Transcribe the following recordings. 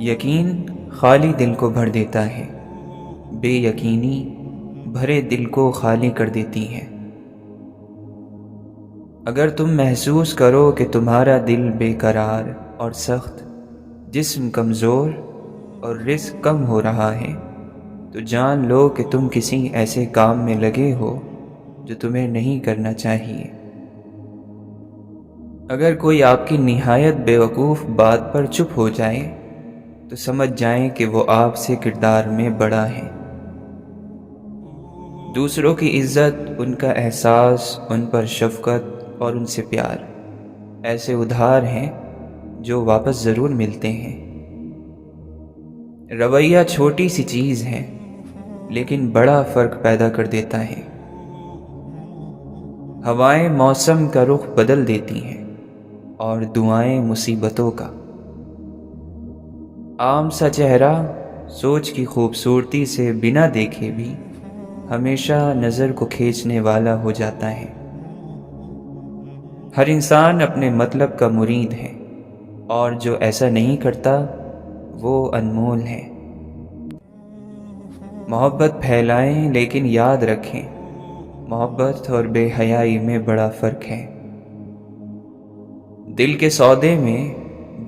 یقین خالی دل کو بھر دیتا ہے، بے یقینی بھرے دل کو خالی کر دیتی ہے۔ اگر تم محسوس کرو کہ تمہارا دل بے قرار اور سخت، جسم کمزور اور رزق کم ہو رہا ہے، تو جان لو کہ تم کسی ایسے کام میں لگے ہو جو تمہیں نہیں کرنا چاہیے۔ اگر کوئی آپ کی نہایت بیوقوف بات پر چپ ہو جائے تو سمجھ جائیں کہ وہ آپ سے کردار میں بڑا ہے۔ دوسروں کی عزت، ان کا احساس، ان پر شفقت اور ان سے پیار ایسے ادھار ہیں جو واپس ضرور ملتے ہیں۔ رویہ چھوٹی سی چیز ہے لیکن بڑا فرق پیدا کر دیتا ہے۔ ہوائیں موسم کا رخ بدل دیتی ہیں اور دعائیں مصیبتوں کا۔ عام سا چہرہ سوچ کی خوبصورتی سے بنا دیکھے بھی ہمیشہ نظر کو کھینچنے والا ہو جاتا ہے۔ ہر انسان اپنے مطلب کا مرید ہے اور جو ایسا نہیں کرتا وہ انمول ہے۔ محبت پھیلائیں لیکن یاد رکھیں، محبت اور بے حیائی میں بڑا فرق ہے۔ دل کے سودے میں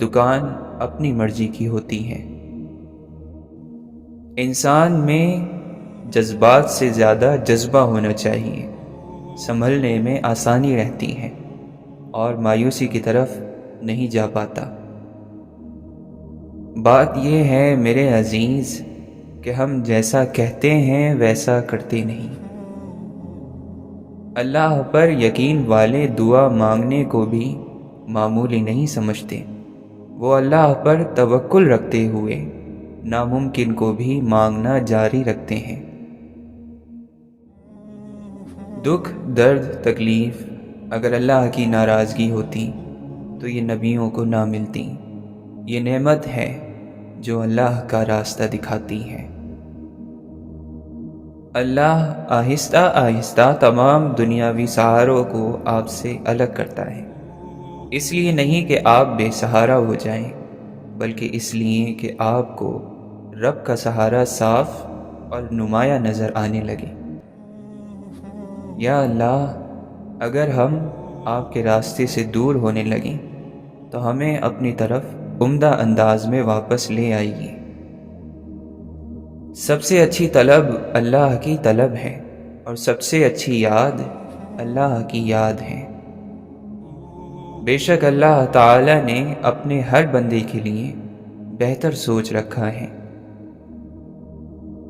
دکان اپنی مرضی کی ہوتی ہے۔ انسان میں جذبات سے زیادہ جذبہ ہونا چاہیے، سنبھلنے میں آسانی رہتی ہے اور مایوسی کی طرف نہیں جا پاتا۔ بات یہ ہے میرے عزیز کہ ہم جیسا کہتے ہیں ویسا کرتے نہیں۔ اللہ پر یقین والے دعا مانگنے کو بھی معمولی نہیں سمجھتے، وہ اللہ پر توکل رکھتے ہوئے ناممکن کو بھی مانگنا جاری رکھتے ہیں۔ دکھ، درد، تکلیف اگر اللہ کی ناراضگی ہوتی تو یہ نبیوں کو نہ ملتی۔ یہ نعمت ہے جو اللہ کا راستہ دکھاتی ہے۔ اللہ آہستہ آہستہ تمام دنیاوی سہاروں کو آپ سے الگ کرتا ہے، اس لیے نہیں کہ آپ بے سہارا ہو جائیں، بلکہ اس لیے کہ آپ کو رب کا سہارا صاف اور نمایاں نظر آنے لگے۔ یا اللہ، اگر ہم آپ کے راستے سے دور ہونے لگیں تو ہمیں اپنی طرف عمدہ انداز میں واپس لے آئیے۔ سب سے اچھی طلب اللہ کی طلب ہے اور سب سے اچھی یاد اللہ کی یاد ہے۔ بے شک اللہ تعالی نے اپنے ہر بندے کے لیے بہتر سوچ رکھا ہے،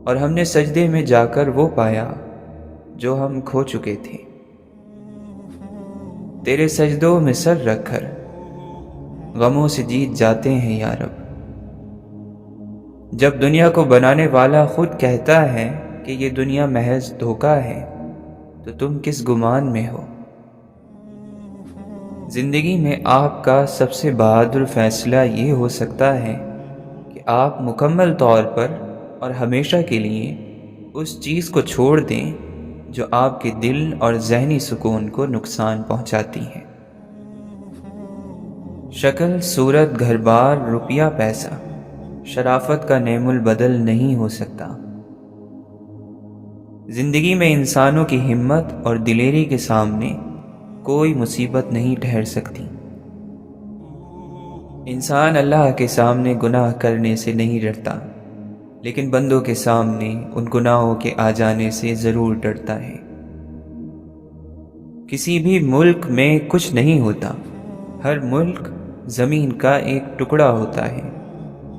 اور ہم نے سجدے میں جا کر وہ پایا جو ہم کھو چکے تھے۔ تیرے سجدوں میں سر رکھ کر غموں سے جیت جاتے ہیں یا رب۔ جب دنیا کو بنانے والا خود کہتا ہے کہ یہ دنیا محض دھوکہ ہے تو تم کس گمان میں ہو؟ زندگی میں آپ کا سب سے بہادر فیصلہ یہ ہو سکتا ہے کہ آپ مکمل طور پر اور ہمیشہ کے لیے اس چیز کو چھوڑ دیں جو آپ کے دل اور ذہنی سکون کو نقصان پہنچاتی ہے۔ شکل، صورت، گھر بار، روپیہ پیسہ شرافت کا نعم البدل نہیں ہو سکتا۔ زندگی میں انسانوں کی ہمت اور دلیری کے سامنے کوئی مصیبت نہیں ٹھہر سکتی۔ انسان اللہ کے سامنے گناہ کرنے سے نہیں ڈرتا، لیکن بندوں کے سامنے ان گناہوں کے آ جانے سے ضرور ڈرتا ہے۔ کسی بھی ملک میں کچھ نہیں ہوتا، ہر ملک زمین کا ایک ٹکڑا ہوتا ہے۔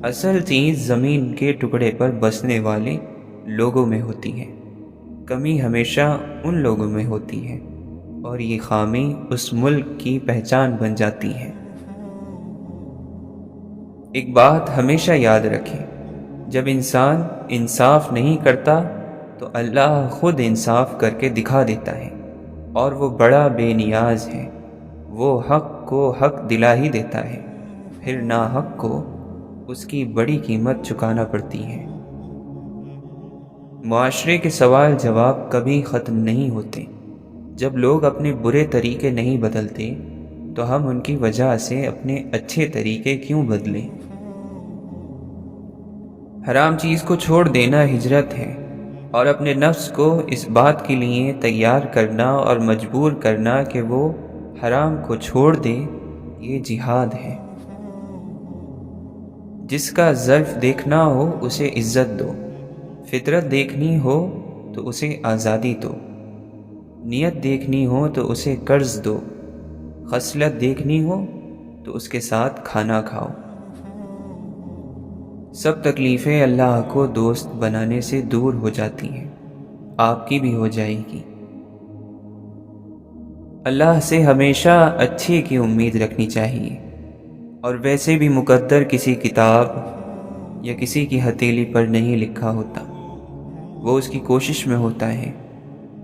اصل چیز زمین کے ٹکڑے پر بسنے والے لوگوں میں ہوتی ہے، کمی ہمیشہ ان لوگوں میں ہوتی ہے، اور یہ خامی اس ملک کی پہچان بن جاتی ہے۔ ایک بات ہمیشہ یاد رکھیں، جب انسان انصاف نہیں کرتا تو اللہ خود انصاف کر کے دکھا دیتا ہے، اور وہ بڑا بے نیاز ہے۔ وہ حق کو حق دلا ہی دیتا ہے، پھر ناحق کو اس کی بڑی قیمت چکانا پڑتی ہے۔ معاشرے کے سوال جواب کبھی ختم نہیں ہوتے۔ جب لوگ اپنے برے طریقے نہیں بدلتے تو ہم ان کی وجہ سے اپنے اچھے طریقے کیوں بدلیں؟ حرام چیز کو چھوڑ دینا ہجرت ہے، اور اپنے نفس کو اس بات کے لیے تیار کرنا اور مجبور کرنا کہ وہ حرام کو چھوڑ دے، یہ جہاد ہے۔ جس کا ظرف دیکھنا ہو اسے عزت دو، فطرت دیکھنی ہو تو اسے آزادی دو، نیت دیکھنی ہو تو اسے قرض دو، خصلت دیکھنی ہو تو اس کے ساتھ کھانا کھاؤ۔ سب تکلیفیں اللہ کو دوست بنانے سے دور ہو جاتی ہیں، آپ کی بھی ہو جائے گی۔ اللہ سے ہمیشہ اچھے کی امید رکھنی چاہیے، اور ویسے بھی مقدر کسی کتاب یا کسی کی ہتھیلی پر نہیں لکھا ہوتا، وہ اس کی کوشش میں ہوتا ہے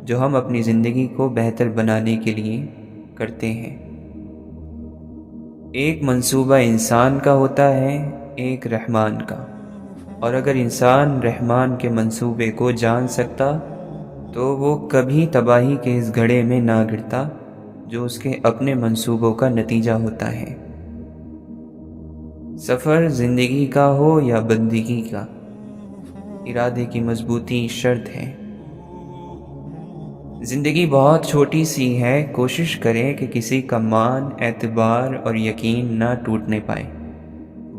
جو ہم اپنی زندگی کو بہتر بنانے کے لیے کرتے ہیں۔ ایک منصوبہ انسان کا ہوتا ہے، ایک رحمان کا، اور اگر انسان رحمان کے منصوبے کو جان سکتا تو وہ کبھی تباہی کے اس گڑھے میں نہ گرتا جو اس کے اپنے منصوبوں کا نتیجہ ہوتا ہے۔ سفر زندگی کا ہو یا بندگی کا، ارادے کی مضبوطی شرط ہے۔ زندگی بہت چھوٹی سی ہے، کوشش کریں کہ کسی کا مان، اعتبار اور یقین نہ ٹوٹنے پائے۔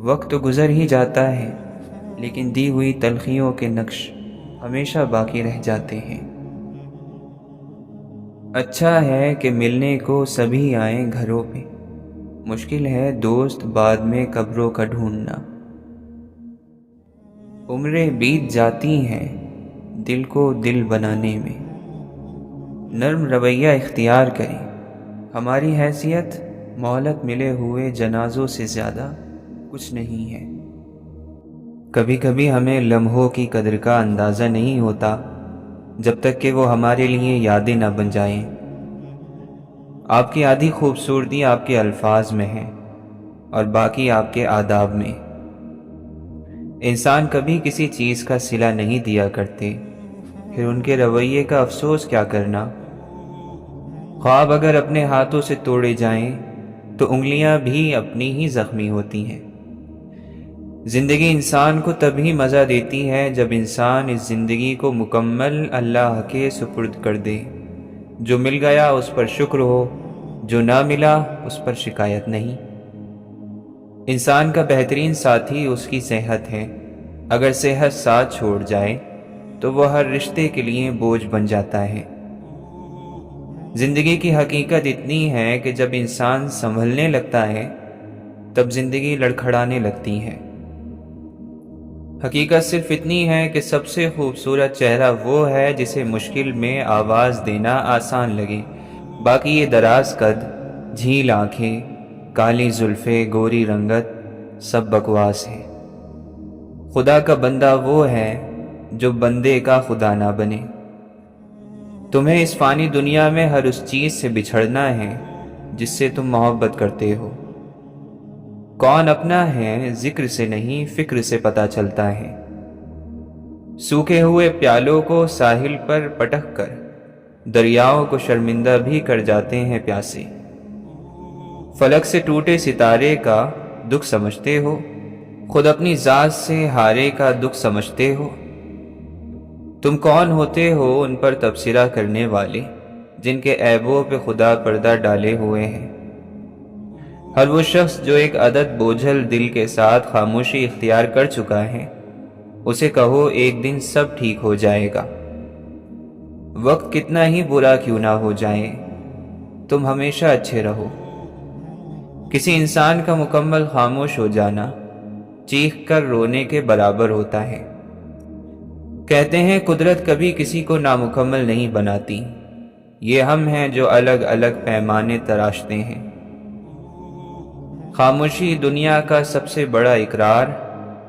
وقت تو گزر ہی جاتا ہے، لیکن دی ہوئی تلخیوں کے نقش ہمیشہ باقی رہ جاتے ہیں۔ اچھا ہے کہ ملنے کو سبھی آئیں گھروں پہ، مشکل ہے دوست بعد میں قبروں کا ڈھونڈنا۔ عمریں بیت جاتی ہیں دل کو دل بنانے میں، نرم رویہ اختیار کریں، ہماری حیثیت مہلت ملے ہوئے جنازوں سے زیادہ کچھ نہیں ہے۔ کبھی کبھی ہمیں لمحوں کی قدر کا اندازہ نہیں ہوتا جب تک کہ وہ ہمارے لیے یادیں نہ بن جائیں۔ آپ کی آدھی خوبصورتی آپ کے الفاظ میں ہے اور باقی آپ کے آداب میں۔ انسان کبھی کسی چیز کا صلہ نہیں دیا کرتے، پھر ان کے رویے کا افسوس کیا کرنا۔ خواب اگر اپنے ہاتھوں سے توڑے جائیں تو انگلیاں بھی اپنی ہی زخمی ہوتی ہیں۔ زندگی انسان کو تبھی مزہ دیتی ہے جب انسان اس زندگی کو مکمل اللہ کے سپرد کر دے۔ جو مل گیا اس پر شکر ہو، جو نہ ملا اس پر شکایت نہیں۔ انسان کا بہترین ساتھی اس کی صحت ہے، اگر صحت ساتھ چھوڑ جائے تو وہ ہر رشتے کے لیے بوجھ بن جاتا ہے۔ زندگی کی حقیقت اتنی ہے کہ جب انسان سنبھلنے لگتا ہے تب زندگی لڑکھڑانے لگتی ہے۔ حقیقت صرف اتنی ہے کہ سب سے خوبصورت چہرہ وہ ہے جسے مشکل میں آواز دینا آسان لگے، باقی یہ دراز قد، جھیل آنکھیں، کالی زلفیں، گوری رنگت سب بکواس ہے۔ خدا کا بندہ وہ ہے جو بندے کا خدا نہ بنے۔ تمہیں اس فانی دنیا میں ہر اس چیز سے بچھڑنا ہے جس سے تم محبت کرتے ہو۔ کون اپنا ہے ذکر سے نہیں فکر سے پتہ چلتا ہے۔ سوکھے ہوئے پیالوں کو ساحل پر پٹک کر دریاؤں کو شرمندہ بھی کر جاتے ہیں پیاسے۔ فلک سے ٹوٹے ستارے کا دکھ سمجھتے ہو، خود اپنی ذات سے ہارے کا دکھ سمجھتے ہو۔ تم کون ہوتے ہو ان پر تبصرہ کرنے والے جن کے عیبوں پہ خدا پردہ ڈالے ہوئے ہیں۔ ہر وہ شخص جو ایک عدد بوجھل دل کے ساتھ خاموشی اختیار کر چکا ہے، اسے کہو ایک دن سب ٹھیک ہو جائے گا۔ وقت کتنا ہی برا کیوں نہ ہو جائے، تم ہمیشہ اچھے رہو۔ کسی انسان کا مکمل خاموش ہو جانا چیخ کر رونے کے برابر ہوتا ہے۔ کہتے ہیں قدرت کبھی کسی کو نامکمل نہیں بناتی، یہ ہم ہیں جو الگ الگ پیمانے تراشتے ہیں۔ خاموشی دنیا کا سب سے بڑا اقرار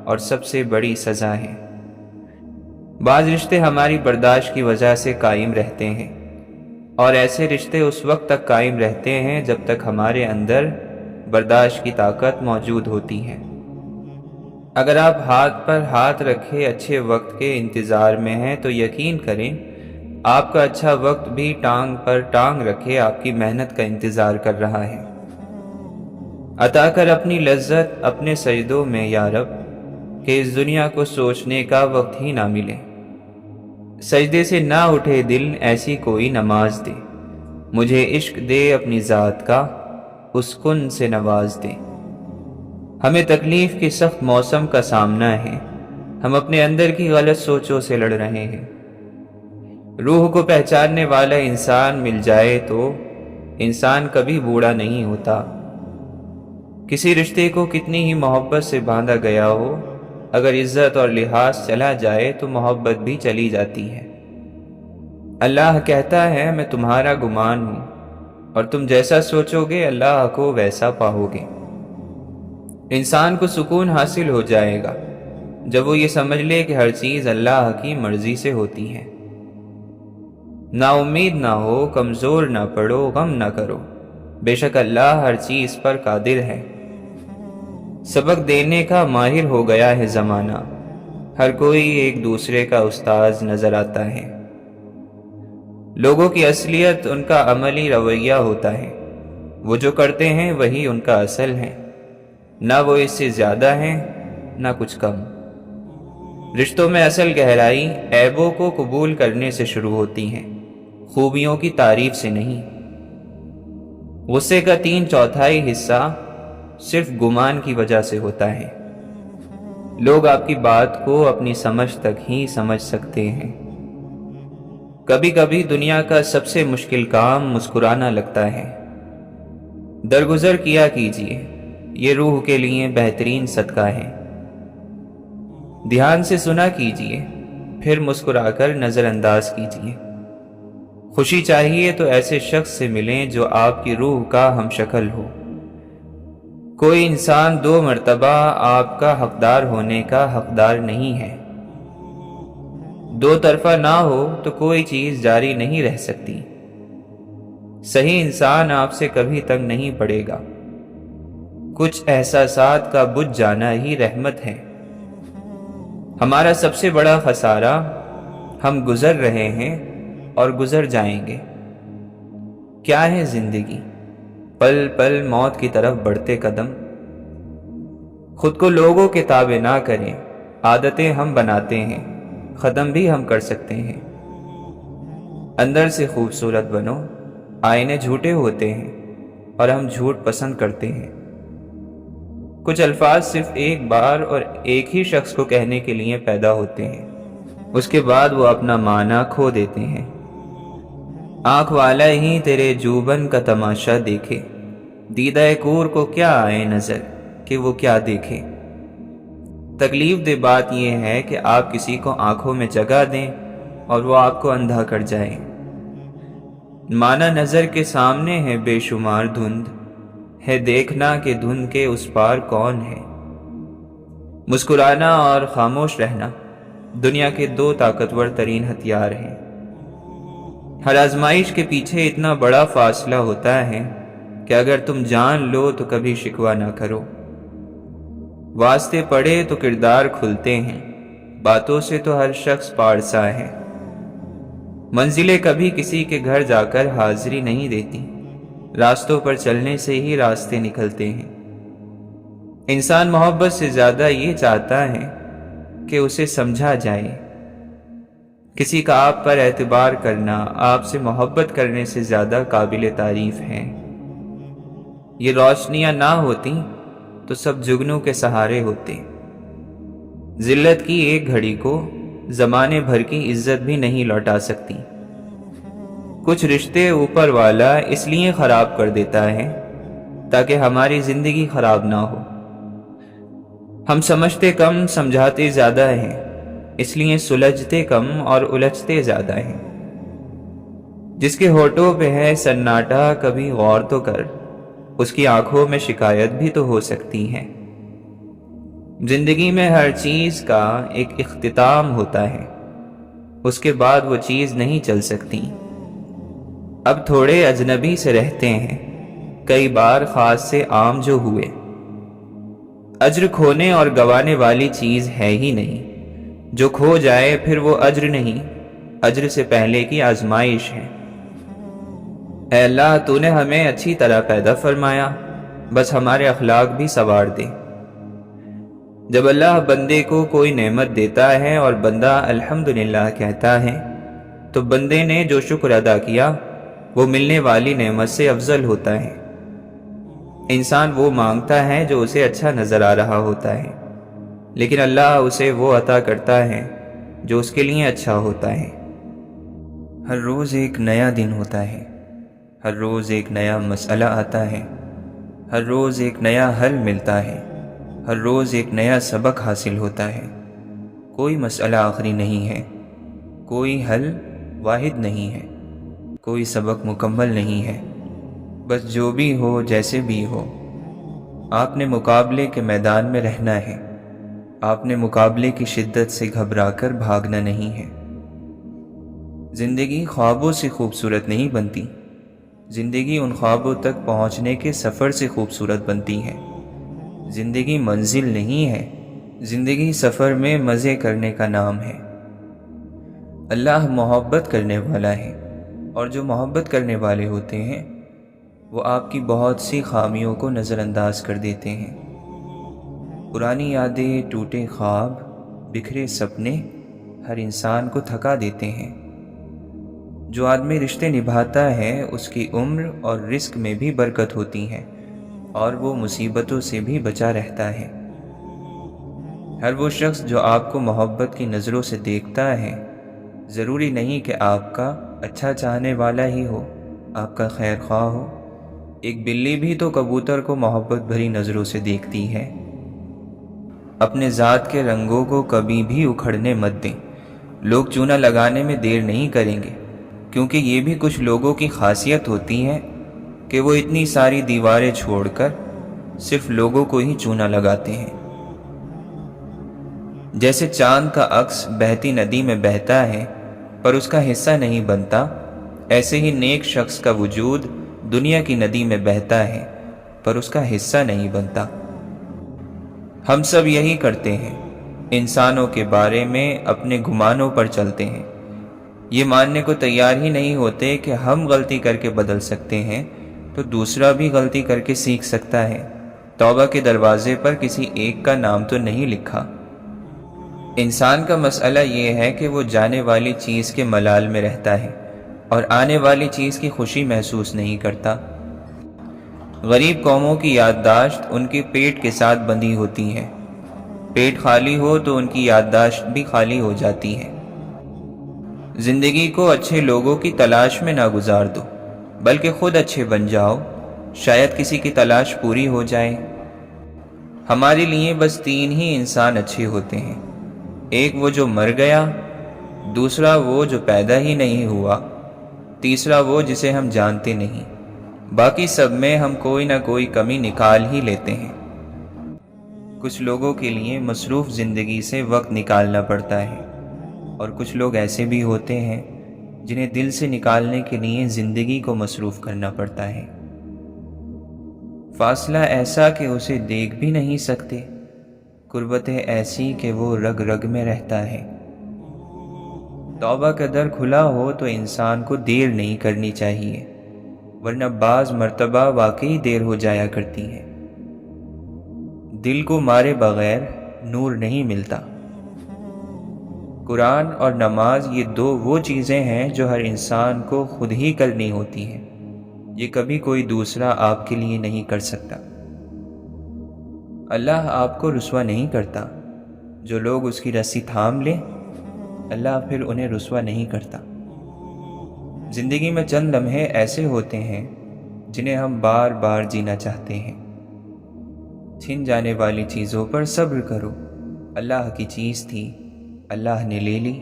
اور سب سے بڑی سزا ہے۔ بعض رشتے ہماری برداشت کی وجہ سے قائم رہتے ہیں، اور ایسے رشتے اس وقت تک قائم رہتے ہیں جب تک ہمارے اندر برداشت کی طاقت موجود ہوتی ہے۔ اگر آپ ہاتھ پر ہاتھ رکھے اچھے وقت کے انتظار میں ہیں تو یقین کریں آپ کا اچھا وقت بھی ٹانگ پر ٹانگ رکھے آپ کی محنت کا انتظار کر رہا ہے۔ عطا کر اپنی لذت اپنے سجدوں میں یا رب، کہ اس دنیا کو سوچنے کا وقت ہی نہ ملے۔ سجدے سے نہ اٹھے دل ایسی کوئی نماز دے، مجھے عشق دے اپنی ذات کا اس کن سے نواز دے۔ ہمیں تکلیف کی سخت موسم کا سامنا ہے، ہم اپنے اندر کی غلط سوچوں سے لڑ رہے ہیں۔ روح کو پہچاننے والا انسان مل جائے تو انسان کبھی بوڑھا نہیں ہوتا۔ کسی رشتے کو کتنی ہی محبت سے باندھا گیا ہو، اگر عزت اور لحاظ چلا جائے تو محبت بھی چلی جاتی ہے۔ اللہ کہتا ہے میں تمہارا گمان ہوں، اور تم جیسا سوچو گے اللہ کو ویسا پاؤ گے۔ انسان کو سکون حاصل ہو جائے گا جب وہ یہ سمجھ لے کہ ہر چیز اللہ کی مرضی سے ہوتی ہے۔ نا امید نہ ہو، کمزور نہ پڑو، غم نہ کرو، بے شک اللہ ہر چیز پر قادر ہے۔ سبق دینے کا ماہر ہو گیا ہے زمانہ، ہر کوئی ایک دوسرے کا استاذ نظر آتا ہے۔ لوگوں کی اصلیت ان کا عملی رویہ ہوتا ہے، وہ جو کرتے ہیں وہی ان کا اصل ہے، نہ وہ اس سے زیادہ ہیں نہ کچھ کم۔ رشتوں میں اصل گہرائی عیبوں کو قبول کرنے سے شروع ہوتی ہیں، خوبیوں کی تعریف سے نہیں۔ غصے کا 3/4 حصہ صرف گمان کی وجہ سے ہوتا ہے۔ لوگ آپ کی بات کو اپنی سمجھ تک ہی سمجھ سکتے ہیں۔ کبھی کبھی دنیا کا سب سے مشکل کام مسکرانا لگتا ہے۔ درگزر کیا کیجیے، یہ روح کے لیے بہترین صدقہ ہے۔ دھیان سے سنا کیجیے، پھر مسکرا کر نظر انداز کیجیے۔ خوشی چاہیے تو ایسے شخص سے ملیں جو آپ کی روح کا ہم شکل ہو۔ کوئی انسان 2 مرتبہ آپ کا حقدار ہونے کا حقدار نہیں ہے۔ 2 طرفہ نہ ہو تو کوئی چیز جاری نہیں رہ سکتی۔ صحیح انسان آپ سے کبھی تنگ نہیں پڑے گا۔ کچھ احساسات کا بجھ جانا ہی رحمت ہے۔ ہمارا سب سے بڑا خسارہ ہم گزر رہے ہیں اور گزر جائیں گے۔ کیا ہے زندگی؟ پل پل موت کی طرف بڑھتے قدم۔ خود کو لوگوں کے تابع نہ کریں، عادتیں ہم بناتے ہیں، ختم بھی ہم کر سکتے ہیں۔ اندر سے خوبصورت بنو، آئینے جھوٹے ہوتے ہیں اور ہم جھوٹ پسند کرتے ہیں۔ کچھ الفاظ صرف ایک بار اور ایک ہی شخص کو کہنے کے لیے پیدا ہوتے ہیں، اس کے بعد وہ اپنا معنی کھو دیتے ہیں۔ آنکھ والا ہی تیرے جوبن کا تماشا دیکھے، دیدہ کور کو کیا آئے نظر کہ وہ کیا دیکھے۔ تکلیف دہ بات یہ ہے کہ آپ کسی کو آنکھوں میں جگہ دیں اور وہ آپ کو اندھا کر جائے۔ معنی نظر کے سامنے ہے بے شمار دھند، ہے دیکھنا کہ دھند کے اس پار کون ہے۔ مسکرانا اور خاموش رہنا دنیا کے 2 طاقتور ترین ہتھیار ہیں۔ ہر آزمائش کے پیچھے اتنا بڑا فاصلہ ہوتا ہے کہ اگر تم جان لو تو کبھی شکوہ نہ کرو۔ واسطے پڑے تو کردار کھلتے ہیں، باتوں سے تو ہر شخص پارسا ہے۔ منزلیں کبھی کسی کے گھر جا کر حاضری نہیں دیتی، راستوں پر چلنے سے ہی راستے نکلتے ہیں۔ انسان محبت سے زیادہ یہ چاہتا ہے کہ اسے سمجھا جائے۔ کسی کا آپ پر اعتبار کرنا آپ سے محبت کرنے سے زیادہ قابل تعریف ہے۔ یہ روشنیاں نہ ہوتی تو سب جگنوں کے سہارے ہوتے۔ ذلت کی ایک گھڑی کو زمانے بھر کی عزت بھی نہیں لوٹا سکتی۔ کچھ رشتے اوپر والا اس لیے خراب کر دیتا ہے تاکہ ہماری زندگی خراب نہ ہو۔ ہم سمجھتے کم سمجھاتے زیادہ ہیں، اس لیے سلجھتے کم اور الجھتے زیادہ ہیں۔ جس کے ہونٹوں پہ ہے سناٹا کبھی غور تو کر، اس کی آنکھوں میں شکایت بھی تو ہو سکتی ہے۔ زندگی میں ہر چیز کا ایک اختتام ہوتا ہے، اس کے بعد وہ چیز نہیں چل سکتی۔ اب تھوڑے اجنبی سے رہتے ہیں، کئی بار خاص سے عام جو ہوئے۔ اجر کھونے اور گوانے والی چیز ہے ہی نہیں، جو کھو جائے پھر وہ اجر نہیں، اجر سے پہلے کی آزمائش ہے۔ اے اللہ، تو نے ہمیں اچھی طرح پیدا فرمایا، بس ہمارے اخلاق بھی سنوار دے۔ جب اللہ بندے کو کوئی نعمت دیتا ہے اور بندہ الحمدللہ کہتا ہے تو بندے نے جو شکر ادا کیا وہ ملنے والی نعمت سے افضل ہوتا ہے۔ انسان وہ مانگتا ہے جو اسے اچھا نظر آ رہا ہوتا ہے، لیکن اللہ اسے وہ عطا کرتا ہے جو اس کے لیے اچھا ہوتا ہے۔ ہر روز ایک نیا دن ہوتا ہے، ہر روز ایک نیا مسئلہ آتا ہے، ہر روز ایک نیا حل ملتا ہے، ہر روز ایک نیا سبق حاصل ہوتا ہے۔ کوئی مسئلہ آخری نہیں ہے، کوئی حل واحد نہیں ہے، کوئی سبق مکمل نہیں ہے۔ بس جو بھی ہو جیسے بھی ہو، آپ نے مقابلے کے میدان میں رہنا ہے، آپ نے مقابلے کی شدت سے گھبرا کر بھاگنا نہیں ہے۔ زندگی خوابوں سے خوبصورت نہیں بنتی، زندگی ان خوابوں تک پہنچنے کے سفر سے خوبصورت بنتی ہے۔ زندگی منزل نہیں ہے، زندگی سفر میں مزے کرنے کا نام ہے۔ اللہ محبت کرنے والا ہے، اور جو محبت کرنے والے ہوتے ہیں وہ آپ کی بہت سی خامیوں کو نظر انداز کر دیتے ہیں۔ پرانی یادیں، ٹوٹے خواب، بکھرے سپنے ہر انسان کو تھکا دیتے ہیں۔ جو آدمی رشتے نبھاتا ہے اس کی عمر اور رزق میں بھی برکت ہوتی ہے، اور وہ مصیبتوں سے بھی بچا رہتا ہے۔ ہر وہ شخص جو آپ کو محبت کی نظروں سے دیکھتا ہے، ضروری نہیں کہ آپ کا اچھا چاہنے والا ہی ہو، آپ کا خیر خواہ ہو۔ ایک بلی بھی تو کبوتر کو محبت بھری نظروں سے دیکھتی ہے۔ اپنے ذات کے رنگوں کو کبھی بھی اکھڑنے مت دیں۔ لوگ چونا لگانے میں دیر نہیں کریں گے، کیونکہ یہ بھی کچھ لوگوں کی خاصیت ہوتی ہے کہ وہ اتنی ساری دیواریں چھوڑ کر صرف لوگوں کو ہی چونا لگاتے ہیں۔ جیسے چاند کا عکس بہتی ندی میں بہتا ہے پر اس کا حصہ نہیں بنتا، ایسے ہی نیک شخص کا وجود دنیا کی ندی میں بہتا ہے پر اس کا حصہ نہیں بنتا۔ ہم سب یہی کرتے ہیں، انسانوں کے بارے میں اپنے گمانوں پر چلتے ہیں، یہ ماننے کو تیار ہی نہیں ہوتے کہ ہم غلطی کر کے بدل سکتے ہیں تو دوسرا بھی غلطی کر کے سیکھ سکتا ہے۔ توبہ کے دروازے پر کسی ایک کا نام تو نہیں لکھا۔ انسان کا مسئلہ یہ ہے کہ وہ جانے والی چیز کے ملال میں رہتا ہے اور آنے والی چیز کی خوشی محسوس نہیں کرتا۔ غریب قوموں کی یادداشت ان کے پیٹ کے ساتھ بندھی ہوتی ہے، پیٹ خالی ہو تو ان کی یادداشت بھی خالی ہو جاتی ہے۔ زندگی کو اچھے لوگوں کی تلاش میں نہ گزار دو، بلکہ خود اچھے بن جاؤ، شاید کسی کی تلاش پوری ہو جائے۔ ہمارے لیے بس 3 ہی انسان اچھے ہوتے ہیں، ایک وہ جو مر گیا، دوسرا وہ جو پیدا ہی نہیں ہوا، تیسرا وہ جسے ہم جانتے نہیں۔ باقی سب میں ہم کوئی نہ کوئی کمی نکال ہی لیتے ہیں۔ کچھ لوگوں کے لیے مصروف زندگی سے وقت نکالنا پڑتا ہے، اور کچھ لوگ ایسے بھی ہوتے ہیں جنہیں دل سے نکالنے کے لیے زندگی کو مصروف کرنا پڑتا ہے۔ فاصلہ ایسا کہ اسے دیکھ بھی نہیں سکتے، قربتیں ایسی کہ وہ رگ رگ میں رہتا ہے۔ توبہ کا در کھلا ہو تو انسان کو دیر نہیں کرنی چاہیے، ورنہ بعض مرتبہ واقعی دیر ہو جایا کرتی ہے۔ دل کو مارے بغیر نور نہیں ملتا۔ قرآن اور نماز یہ 2 وہ چیزیں ہیں جو ہر انسان کو خود ہی کرنی ہوتی ہیں، یہ کبھی کوئی دوسرا آپ کے لیے نہیں کر سکتا۔ اللہ آپ کو رسوا نہیں کرتا، جو لوگ اس کی رسی تھام لیں اللہ پھر انہیں رسوا نہیں کرتا۔ زندگی میں چند لمحے ایسے ہوتے ہیں جنہیں ہم بار بار جینا چاہتے ہیں۔ چھن جانے والی چیزوں پر صبر کرو، اللہ کی چیز تھی، اللہ نے لے لی۔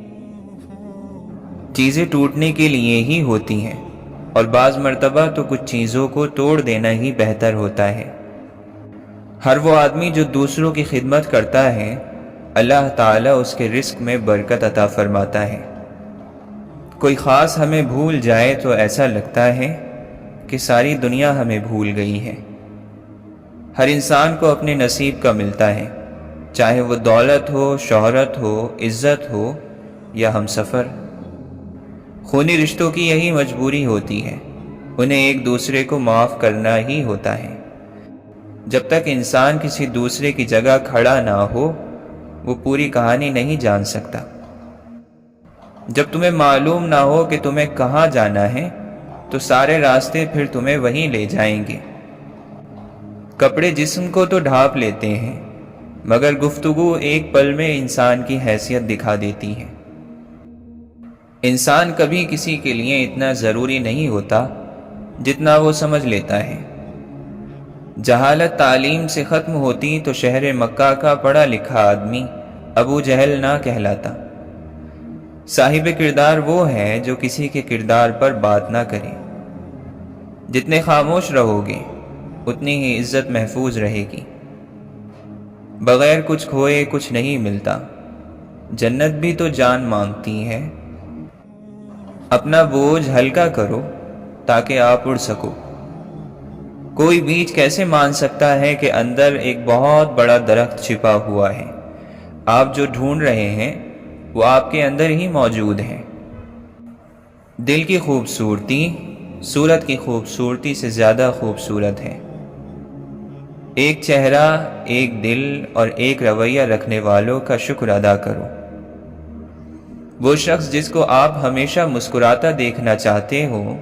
چیزیں ٹوٹنے کے لیے ہی ہوتی ہیں، اور بعض مرتبہ تو کچھ چیزوں کو توڑ دینا ہی بہتر ہوتا ہے۔ ہر وہ آدمی جو دوسروں کی خدمت کرتا ہے، اللہ تعالیٰ اس کے رزق میں برکت عطا فرماتا ہے۔ کوئی خاص ہمیں بھول جائے تو ایسا لگتا ہے کہ ساری دنیا ہمیں بھول گئی ہے۔ ہر انسان کو اپنے نصیب کا ملتا ہے، چاہے وہ دولت ہو، شہرت ہو، عزت ہو یا ہم سفر۔ خونی رشتوں کی یہی مجبوری ہوتی ہے، انہیں ایک دوسرے کو معاف کرنا ہی ہوتا ہے۔ جب تک انسان کسی دوسرے کی جگہ کھڑا نہ ہو وہ پوری کہانی نہیں جان سکتا۔ جب تمہیں معلوم نہ ہو کہ تمہیں کہاں جانا ہے تو سارے راستے پھر تمہیں وہیں لے جائیں گے۔ کپڑے جسم کو تو ڈھانپ لیتے ہیں مگر گفتگو ایک پل میں انسان کی حیثیت دکھا دیتی ہے۔ انسان کبھی کسی کے لیے اتنا ضروری نہیں ہوتا جتنا وہ سمجھ لیتا ہے۔ جہالت تعلیم سے ختم ہوتی تو شہر مکہ کا پڑھا لکھا آدمی ابو جہل نہ کہلاتا۔ صاحب کردار وہ ہے جو کسی کے کردار پر بات نہ کرے۔ جتنے خاموش رہو گے اتنی ہی عزت محفوظ رہے گی۔ بغیر کچھ کھوئے کچھ نہیں ملتا، جنت بھی تو جان مانگتی ہے۔ اپنا بوجھ ہلکا کرو تاکہ آپ اڑ سکو۔ کوئی بیج کیسے مان سکتا ہے کہ اندر ایک بہت بڑا درخت چھپا ہوا ہے؟ آپ جو ڈھونڈ رہے ہیں وہ آپ کے اندر ہی موجود ہے۔ دل کی خوبصورتی صورت کی خوبصورتی سے زیادہ خوبصورت ہے۔ ایک چہرہ، ایک دل اور ایک رویہ رکھنے والوں کا شکر ادا کرو۔ وہ شخص جس کو آپ ہمیشہ مسکراتا دیکھنا چاہتے ہو،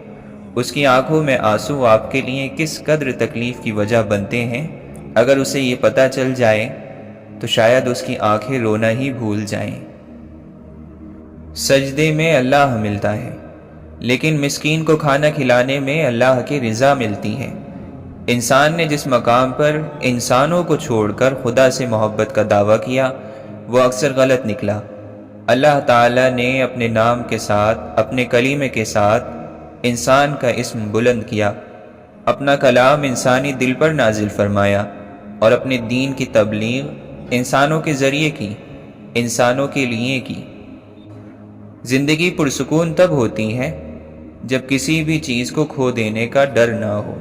اس کی آنکھوں میں آنسو آپ کے لیے کس قدر تکلیف کی وجہ بنتے ہیں، اگر اسے یہ پتہ چل جائے تو شاید اس کی آنکھیں رونا ہی بھول جائیں۔ سجدے میں اللہ ملتا ہے لیکن مسکین کو کھانا کھلانے میں اللہ کی رضا ملتی ہے۔ انسان نے جس مقام پر انسانوں کو چھوڑ کر خدا سے محبت کا دعویٰ کیا وہ اکثر غلط نکلا۔ اللہ تعالیٰ نے اپنے نام کے ساتھ، اپنے کلیمے کے ساتھ انسان کا اسم بلند کیا، اپنا کلام انسانی دل پر نازل فرمایا اور اپنے دین کی تبلیغ انسانوں کے ذریعے کی، انسانوں کے لیے کی۔ زندگی پرسکون تب ہوتی ہے جب کسی بھی چیز کو کھو دینے کا ڈر نہ ہو۔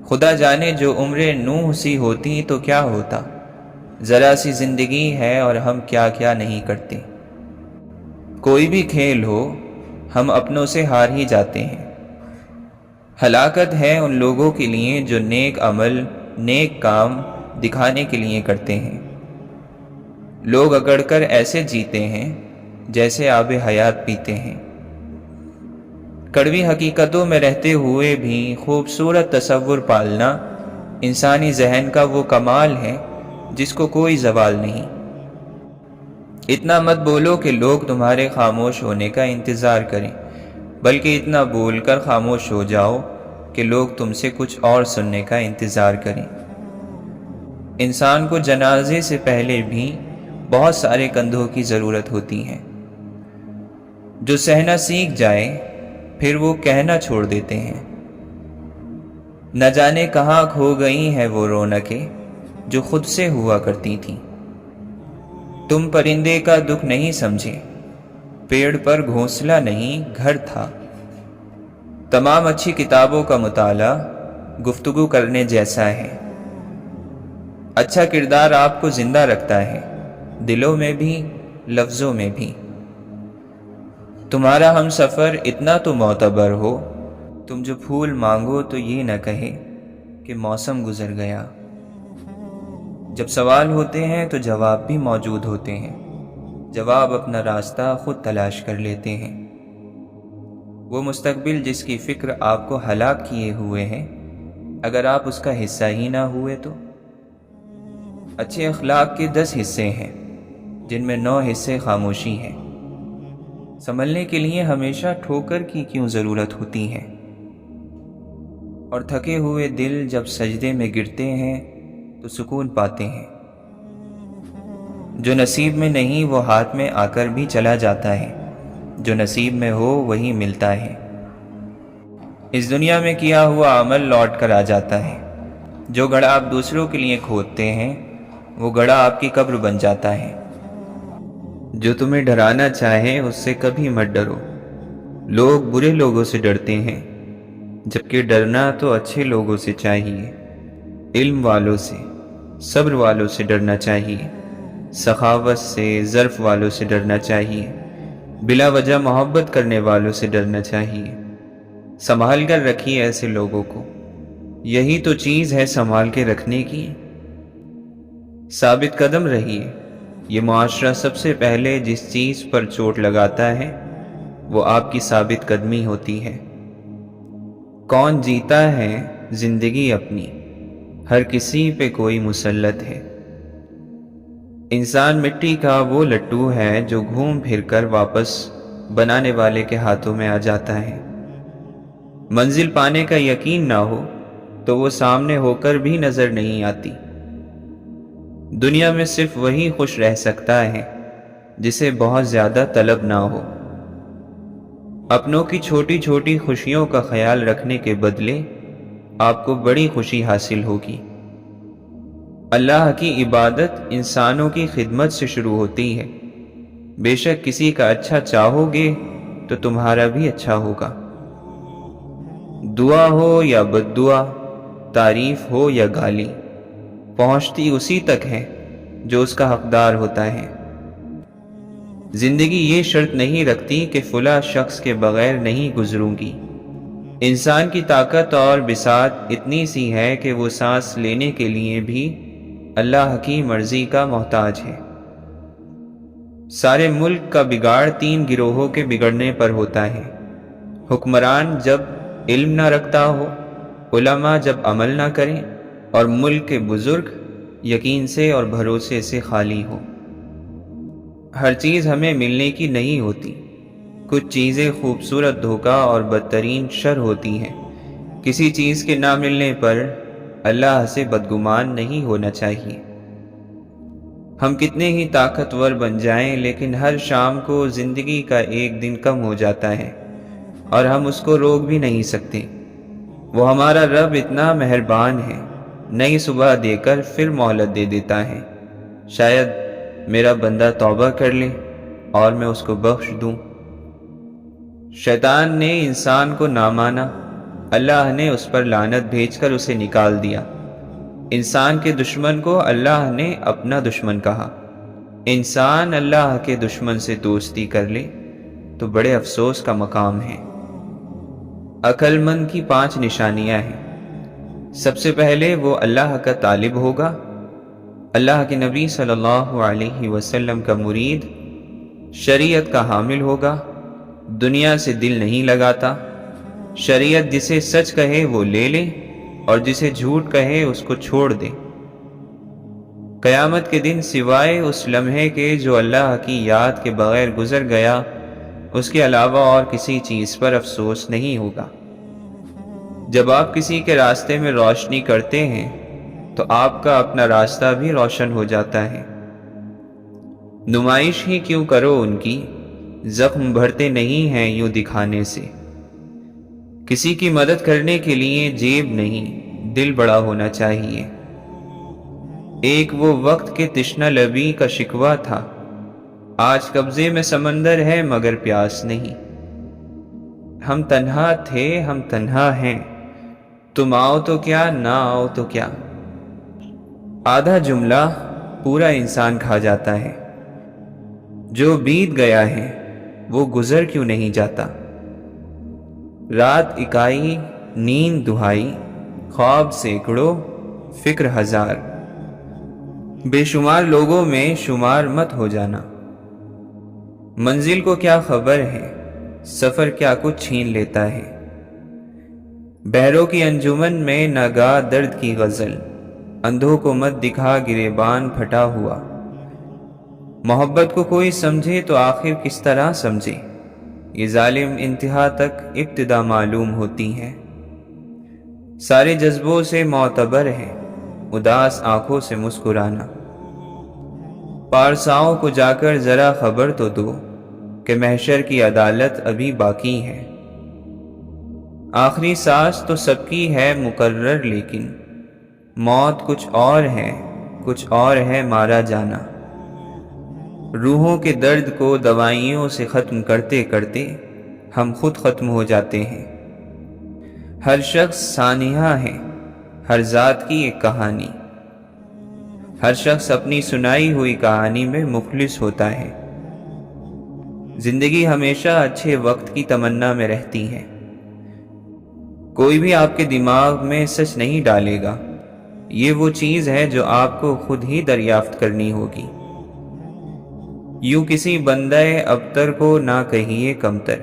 خدا جانے جو عمر نوح سی ہوتی تو کیا ہوتا، ذرا سی زندگی ہے اور ہم کیا کیا نہیں کرتے۔ کوئی بھی کھیل ہو ہم اپنوں سے ہار ہی جاتے ہیں۔ ہلاکت ہے ان لوگوں کے لیے جو نیک عمل، نیک کام دکھانے کے لیے کرتے ہیں۔ لوگ اکڑ کر ایسے جیتے ہیں جیسے آب حیات پیتے ہیں۔ کڑوی حقیقتوں میں رہتے ہوئے بھی خوبصورت تصور پالنا انسانی ذہن کا وہ کمال ہے جس کو کوئی زوال نہیں۔ اتنا مت بولو کہ لوگ تمہارے خاموش ہونے کا انتظار کریں، بلکہ اتنا بول کر خاموش ہو جاؤ کہ لوگ تم سے کچھ اور سننے کا انتظار کریں۔ انسان کو جنازے سے پہلے بھی بہت سارے کندھوں کی ضرورت ہوتی ہے۔ جو سہنا سیکھ جائے پھر وہ کہنا چھوڑ دیتے ہیں۔ نہ جانے کہاں کھو گئی ہیں وہ رونقیں جو خود سے ہوا کرتی تھیں۔ تم پرندے کا دکھ نہیں سمجھے، پیڑ پر گھونسلہ نہیں گھر تھا۔ تمام اچھی کتابوں کا مطالعہ گفتگو کرنے جیسا ہے۔ اچھا کردار آپ کو زندہ رکھتا ہے، دلوں میں بھی، لفظوں میں بھی۔ تمہارا ہم سفر اتنا تو معتبر ہو، تم جو پھول مانگو تو یہ نہ کہے کہ موسم گزر گیا۔ جب سوال ہوتے ہیں تو جواب بھی موجود ہوتے ہیں، جواب اپنا راستہ خود تلاش کر لیتے ہیں۔ وہ مستقبل جس کی فکر آپ کو ہلاک کیے ہوئے ہے، اگر آپ اس کا حصہ ہی نہ ہوئے تو۔ اچھے اخلاق کے 10 حصے ہیں جن میں 9 حصے خاموشی ہیں۔ سنبھلنے کے لیے ہمیشہ ٹھوکر کی کیوں ضرورت ہوتی ہے؟ اور تھکے ہوئے دل جب سجدے میں گرتے ہیں تو سکون پاتے ہیں۔ جو نصیب میں نہیں وہ ہاتھ میں آ کر بھی چلا جاتا ہے، جو نصیب میں ہو وہی ملتا ہے۔ اس دنیا میں کیا ہوا عمل لوٹ کر آ جاتا ہے۔ جو گڑھا آپ دوسروں کے لیے کھودتے ہیں وہ گڑھا آپ کی قبر بن جاتا ہے۔ جو تمہیں ڈرانا چاہے اس سے کبھی مت ڈرو۔ لوگ برے لوگوں سے ڈرتے ہیں جبکہ ڈرنا تو اچھے لوگوں سے چاہیے۔ علم والوں سے، صبر والوں سے ڈرنا چاہیے، سخاوت سے، ظرف والوں سے ڈرنا چاہیے، بلا وجہ محبت کرنے والوں سے ڈرنا چاہیے۔ سنبھال کر رکھیے ایسے لوگوں کو، یہی تو چیز ہے سنبھال کے رکھنے کی۔ ثابت قدم رہیے۔ یہ معاشرہ سب سے پہلے جس چیز پر چوٹ لگاتا ہے وہ آپ کی ثابت قدمی ہوتی ہے۔ کون جیتا ہے زندگی اپنی، ہر کسی پہ کوئی مسلط ہے۔ انسان مٹی کا وہ لٹو ہے جو گھوم پھر کر واپس بنانے والے کے ہاتھوں میں آ جاتا ہے۔ منزل پانے کا یقین نہ ہو تو وہ سامنے ہو کر بھی نظر نہیں آتی۔ دنیا میں صرف وہی خوش رہ سکتا ہے جسے بہت زیادہ طلب نہ ہو۔ اپنوں کی چھوٹی چھوٹی خوشیوں کا خیال رکھنے کے بدلے آپ کو بڑی خوشی حاصل ہوگی۔ اللہ کی عبادت انسانوں کی خدمت سے شروع ہوتی ہے۔ بے شک کسی کا اچھا چاہو گے تو تمہارا بھی اچھا ہوگا۔ دعا ہو یا بد دعا، تعریف ہو یا گالی، پہنچتی اسی تک ہے جو اس کا حقدار ہوتا ہے۔ زندگی یہ شرط نہیں رکھتی کہ فلاں شخص کے بغیر نہیں گزروں گی۔ انسان کی طاقت اور بساط اتنی سی ہے کہ وہ سانس لینے کے لیے بھی اللہ کی مرضی کا محتاج ہے۔ سارے ملک کا بگاڑ 3 گروہوں کے بگڑنے پر ہوتا ہے۔ حکمران جب علم نہ رکھتا ہو، علماء جب عمل نہ کریں، اور ملک کے بزرگ یقین سے اور بھروسے سے خالی ہو۔ ہر چیز ہمیں ملنے کی نہیں ہوتی۔ کچھ چیزیں خوبصورت دھوکہ اور بدترین شر ہوتی ہیں۔ کسی چیز کے نہ ملنے پر اللہ سے بدگمان نہیں ہونا چاہیے۔ ہم کتنے ہی طاقتور بن جائیں لیکن ہر شام کو زندگی کا ایک دن کم ہو جاتا ہے اور ہم اس کو روک بھی نہیں سکتے۔ وہ ہمارا رب اتنا مہربان ہے، نئی صبح دے کر پھر مہلت دے دیتا ہے۔ شاید میرا بندہ توبہ کر لے اور میں اس کو بخش دوں۔ شیطان نے انسان کو نہ مانا، اللہ نے اس پر لعنت بھیج کر اسے نکال دیا۔ انسان کے دشمن کو اللہ نے اپنا دشمن کہا۔ انسان اللہ کے دشمن سے دوستی کر لے تو بڑے افسوس کا مقام ہے۔ عقل مند کی 5 نشانیاں ہیں۔ سب سے پہلے وہ اللہ کا طالب ہوگا، اللہ کے نبی صلی اللہ علیہ وسلم کا مرید، شریعت کا حامل ہوگا، دنیا سے دل نہیں لگاتا، شریعت جسے سچ کہے وہ لے لے اور جسے جھوٹ کہے اس کو چھوڑ دے۔ قیامت کے دن سوائے اس لمحے کے جو اللہ کی یاد کے بغیر گزر گیا، اس کے علاوہ اور کسی چیز پر افسوس نہیں ہوگا۔ جب آپ کسی کے راستے میں روشنی کرتے ہیں تو آپ کا اپنا راستہ بھی روشن ہو جاتا ہے۔ نمائش ہی کیوں کرو ان کی، زخم بھرتے نہیں ہیں یوں دکھانے سے۔ کسی کی مدد کرنے کے لیے جیب نہیں، دل بڑا ہونا چاہیے۔ ایک وہ وقت کے تشنہ لبی کا شکوہ تھا، آج قبضے میں سمندر ہے مگر پیاس نہیں۔ ہم تنہا تھے، ہم تنہا ہیں، تم آؤ تو کیا، نہ آؤ تو کیا۔ آدھا جملہ پورا انسان کھا جاتا ہے۔ جو بیت گیا ہے وہ گزر کیوں نہیں جاتا۔ رات اکائی، نیند دہائی، خواب سینکڑوں، فکر ہزار، بے شمار لوگوں میں شمار مت ہو جانا۔ منزل کو کیا خبر ہے، سفر کیا کچھ چھین لیتا ہے۔ بہروں کی انجمن میں ناگاہ درد کی غزل، اندھوں کو مت دکھا گریبان پھٹا ہوا۔ محبت کو کوئی سمجھے تو آخر کس طرح سمجھے، یہ ظالم انتہا تک ابتدا معلوم ہوتی ہے۔ سارے جذبوں سے معتبر ہے اداس آنکھوں سے مسکرانا۔ پارساؤں کو جا کر ذرا خبر تو دو کہ محشر کی عدالت ابھی باقی ہے۔ آخری سانس تو سب کی ہے مقرر، لیکن موت کچھ اور ہے، کچھ اور ہے مارا جانا۔ روحوں کے درد کو دوائیوں سے ختم کرتے کرتے ہم خود ختم ہو جاتے ہیں۔ ہر شخص سانحہ ہے، ہر ذات کی ایک کہانی۔ ہر شخص اپنی سنائی ہوئی کہانی میں مخلص ہوتا ہے۔ زندگی ہمیشہ اچھے وقت کی تمنا میں رہتی ہے۔ کوئی بھی آپ کے دماغ میں سچ نہیں ڈالے گا، یہ وہ چیز ہے جو آپ کو خود ہی دریافت کرنی ہوگی۔ یوں کسی بندہ ابتر کو نہ کہیے کمتر،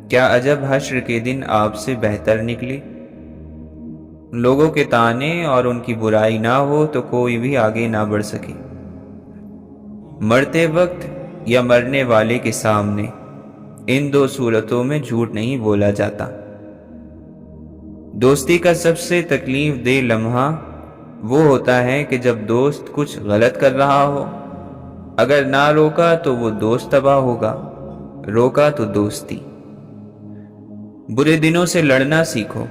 کیا عجب حشر کے دن آپ سے بہتر نکلے۔ لوگوں کے طعنے اور ان کی برائی نہ ہو تو کوئی بھی آگے نہ بڑھ سکے۔ مرتے وقت یا مرنے والے کے سامنے ان دو صورتوں میں جھوٹ نہیں بولا جاتا۔ دوستی کا سب سے تکلیف دہ لمحہ وہ ہوتا ہے کہ جب دوست کچھ غلط کر رہا ہو، اگر نہ روکا تو وہ دوست تباہ ہوگا، روکا تو دوستی۔ برے دنوں سے لڑنا سیکھو،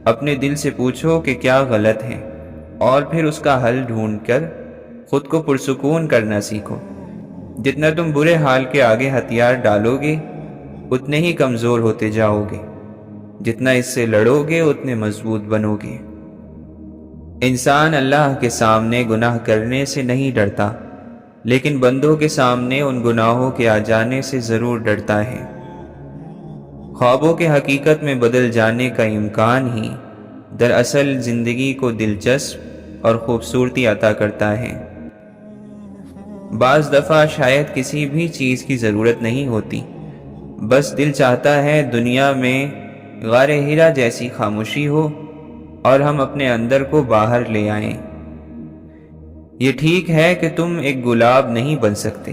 اپنے دل سے پوچھو کہ کیا غلط ہے، اور پھر اس کا حل ڈھونڈ کر خود کو پرسکون کرنا سیکھو۔ جتنا تم برے حال کے آگے ہتھیار ڈالو گے اتنے ہی کمزور ہوتے جاؤ گے، جتنا اس سے لڑو گے اتنے مضبوط بنو گے۔ انسان اللہ کے سامنے گناہ کرنے سے نہیں ڈرتا، لیکن بندوں کے سامنے ان گناہوں کے آ جانے سے ضرور ڈرتا ہے۔ خوابوں کے حقیقت میں بدل جانے کا امکان ہی دراصل زندگی کو دلچسپ اور خوبصورتی عطا کرتا ہے۔ بعض دفعہ شاید کسی بھی چیز کی ضرورت نہیں ہوتی، بس دل چاہتا ہے دنیا میں غار ہیرا جیسی خاموشی ہو اور ہم اپنے اندر کو باہر لے آئیں۔ یہ ٹھیک ہے کہ تم ایک گلاب نہیں بن سکتے،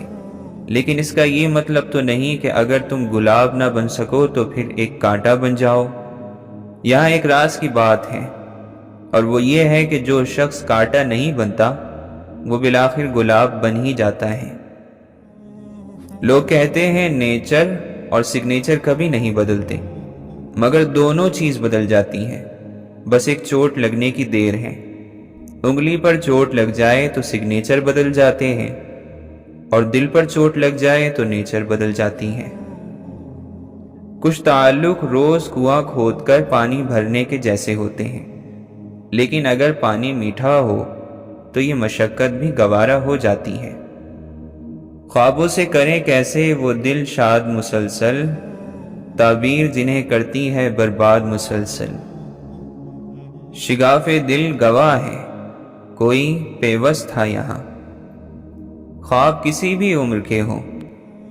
لیکن اس کا یہ مطلب تو نہیں کہ اگر تم گلاب نہ بن سکو تو پھر ایک کانٹا بن جاؤ۔ یہاں ایک راز کی بات ہے، اور وہ یہ ہے کہ جو شخص کانٹا نہیں بنتا وہ بالآخر گلاب بن ہی جاتا ہے۔ لوگ کہتے ہیں نیچر اور سگنیچر کبھی نہیں بدلتے، مگر دونوں چیز بدل جاتی ہیں، بس ایک چوٹ لگنے کی دیر ہے۔ انگلی پر چوٹ لگ جائے تو سگنیچر بدل جاتے ہیں، اور دل پر چوٹ لگ جائے تو نیچر بدل جاتی ہے۔ کچھ تعلق روز کنواں کھود کر پانی بھرنے کے جیسے ہوتے ہیں، لیکن اگر پانی میٹھا ہو تو یہ مشقت بھی گوارا ہو جاتی ہے۔ خوابوں سے کریں کیسے وہ دل شاد مسلسل، تعبیر جنہیں کرتی ہے برباد مسلسل۔ شگاف دل گواہ ہے، کوئی پیوست تھا یہاں۔ خواب کسی بھی عمر کے ہوں،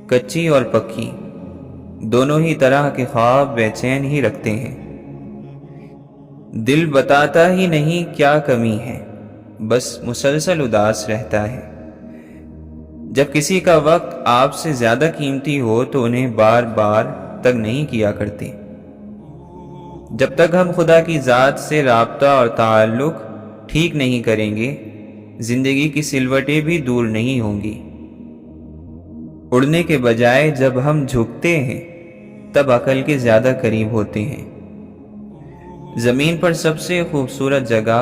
کچی اور پکی، دونوں ہی طرح کے خواب بے چین ہی رکھتے ہیں۔ دل بتاتا ہی نہیں کیا کمی ہے، بس مسلسل اداس رہتا ہے۔ جب کسی کا وقت آپ سے زیادہ قیمتی ہو تو انہیں بار بار تنگ نہیں کیا کرتے۔ جب تک ہم خدا کی ذات سے رابطہ اور تعلق ٹھیک نہیں کریں گے، زندگی کی سلوٹیں بھی دور نہیں ہوں گی۔ اڑنے کے بجائے جب ہم جھکتے ہیں تب عقل کے زیادہ قریب ہوتے ہیں۔ زمین پر سب سے خوبصورت جگہ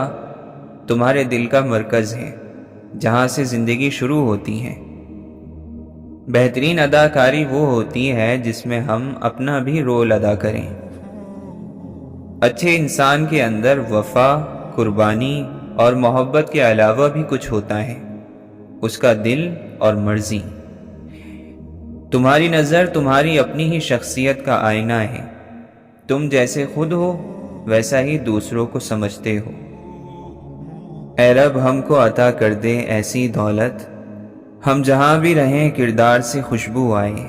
تمہارے دل کا مرکز ہے، جہاں سے زندگی شروع ہوتی ہے۔ بہترین اداکاری وہ ہوتی ہے جس میں ہم اپنا بھی رول ادا کریں۔ اچھے انسان کے اندر وفا، قربانی اور محبت کے علاوہ بھی کچھ ہوتا ہے، اس کا دل اور مرضی۔ تمہاری نظر تمہاری اپنی ہی شخصیت کا آئینہ ہے، تم جیسے خود ہو ویسا ہی دوسروں کو سمجھتے ہو۔ اے رب ہم کو عطا کر دے ایسی دولت، ہم جہاں بھی رہیں کردار سے خوشبو آئے۔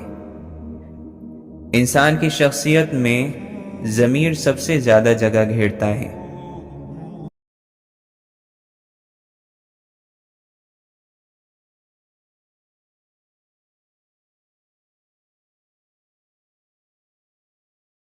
انسان کی شخصیت میں ضمیر سب سے زیادہ جگہ گھیرتا ہے۔